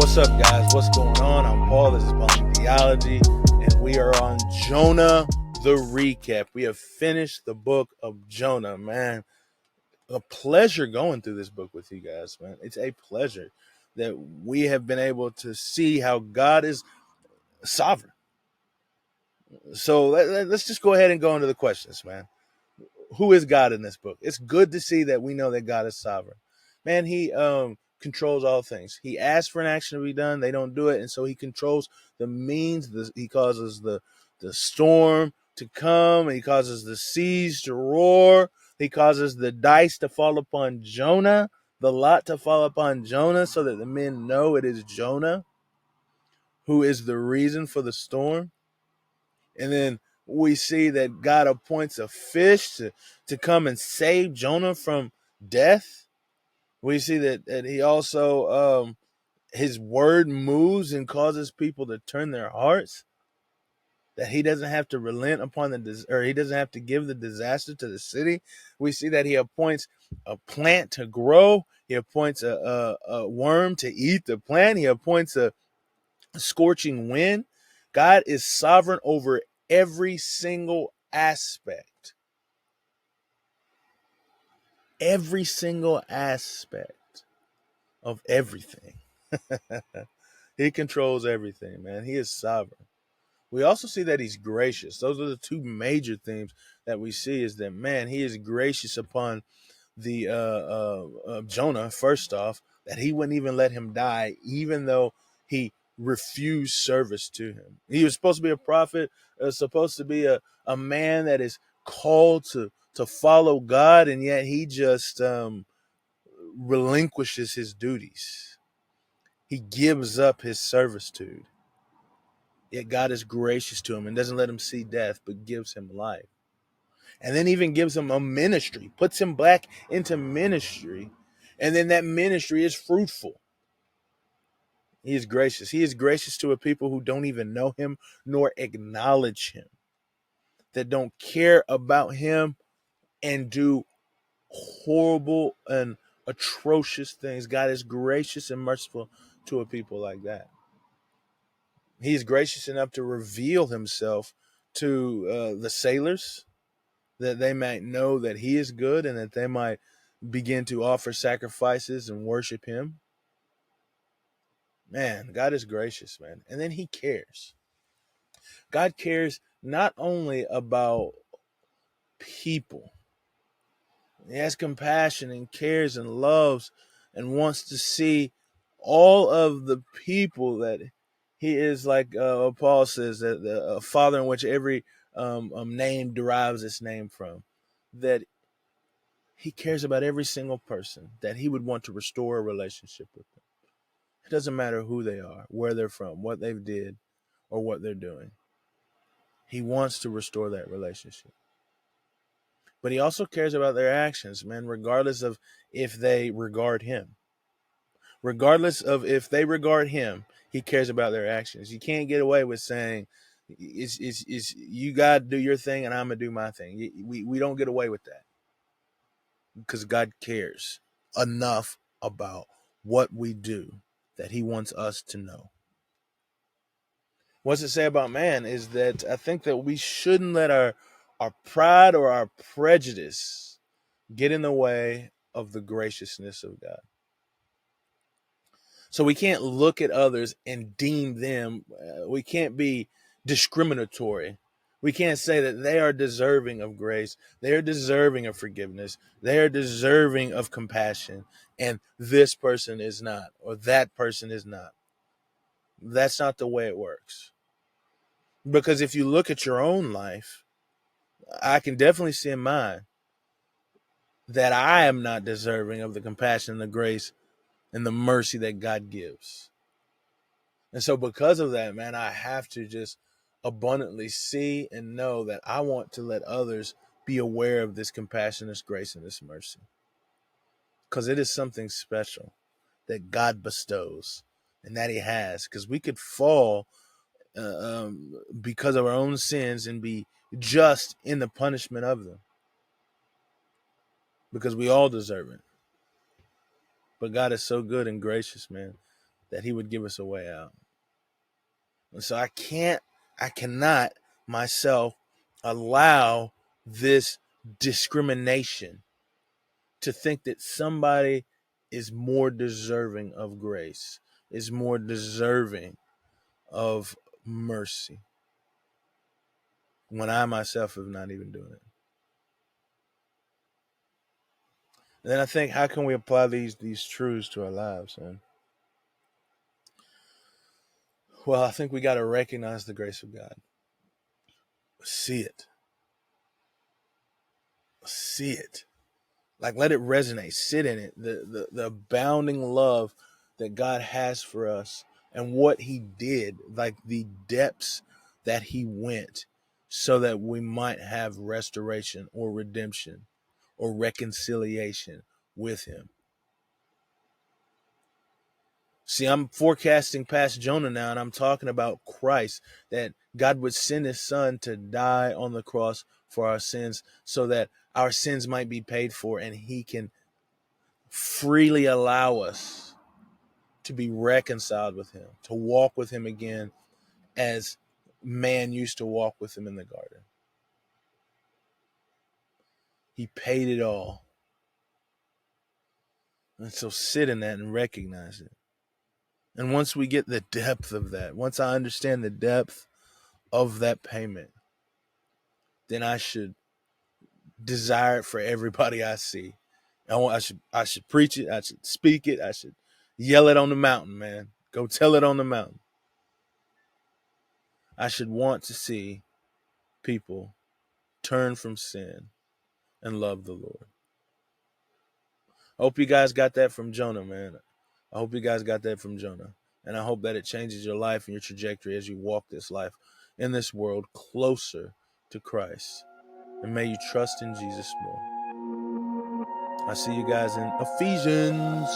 What's up, guys? What's going on? I'm Paul. This is Pauline Theology, and we are on Jonah The Recap. We have finished the book of Jonah, man. A pleasure going through this book with you guys, man. It's a pleasure that we have been able to see how God is sovereign. So let's just go ahead and go into the questions, man. Who is God in this book? It's good to see that we know that God is sovereign. Man, he controls all things. He asks for an action to be done, they don't do it, and so he controls the means. He causes the storm to come, and he causes the seas to roar. He causes the dice to fall upon Jonah, the lot to fall upon Jonah, so that the men know it is Jonah who is the reason for the storm. And then we see that God appoints a fish to come and save Jonah from death. We see that he also, his word moves and causes people to turn their hearts. That he doesn't have to relent upon he doesn't have to give the disaster to the city. We see that he appoints a plant to grow. He appoints a worm to eat the plant. He appoints a scorching wind. God is sovereign over every single aspect. Every single aspect of everything. He controls everything, man. He is sovereign. We also see that he's gracious. Those are the two major themes that we see, is that, man, he is gracious upon the Jonah, first off, that he wouldn't even let him die, even though he refused service to him. He was supposed to be a prophet, supposed to be a man that is called to follow God, and yet he just relinquishes his duties. He gives up his servitude. Yet God is gracious to him and doesn't let him see death, but gives him life. And then even gives him a ministry, puts him back into ministry. And then that ministry is fruitful. He is gracious. He is gracious to a people who don't even know him nor acknowledge him, that don't care about him and do horrible and atrocious things. God is gracious and merciful to a people like that. He's gracious enough to reveal himself to the sailors, that they might know that he is good and that they might begin to offer sacrifices and worship him. Man, God is gracious, man. And then he cares. God cares not only about people. He has compassion and cares and loves and wants to see all of the people, that he is, like Paul says, that the Father in which every name derives its name from, that he cares about every single person, that he would want to restore a relationship with them. It doesn't matter who they are, where they're from, what they've did, or what they're doing. He wants to restore that relationship. But he also cares about their actions, man, regardless of if they regard him. Regardless of if they regard him, he cares about their actions. You can't get away with saying, it's you got to do your thing and I'm going to do my thing. We don't get away with that, because God cares enough about what we do that he wants us to know. What's it say about man is that I think that we shouldn't let our pride or our prejudice get in the way of the graciousness of God. So we can't look at others and deem them, we can't be discriminatory. We can't say that they are deserving of grace, they are deserving of forgiveness, they are deserving of compassion, and this person is not, or that person is not. That's not the way it works. Because if you look at your own life, I can definitely see in mine that I am not deserving of the compassion and the grace and the mercy that God gives. And so because of that, man, I have to just abundantly see and know that I want to let others be aware of this compassion, this grace, and this mercy. Because it is something special that God bestows and that he has. Because we could fall because of our own sins and be just in the punishment of them, because we all deserve it. But God is so good and gracious, man, that he would give us a way out. And so I cannot myself allow this discrimination to think that somebody is more deserving of grace, is more deserving of mercy, when I myself am not even doing it. And then I think, how can we apply these truths to our lives, man? Well, I think we got to recognize the grace of God. See it. See it. Like, let it resonate. Sit in it. The abounding love that God has for us and what he did, like the depths that he went so that we might have restoration or redemption or reconciliation with him. See, I'm forecasting past Jonah now, and I'm talking about Christ, that God would send his son to die on the cross for our sins so that our sins might be paid for, and he can freely allow us to be reconciled with him, to walk with him again as man used to walk with him in the garden. He paid it all. And so sit in that and recognize it. And once we get the depth of that, once I understand the depth of that payment, then I should desire it for everybody I see. I should preach it. I should speak it. I should yell it on the mountain, man. Go tell it on the mountain. I should want to see people turn from sin and love the Lord. I hope you guys got that from Jonah, man. I hope you guys got that from Jonah. And I hope that it changes your life and your trajectory as you walk this life in this world closer to Christ. And may you trust in Jesus more. I see you guys in Ephesians.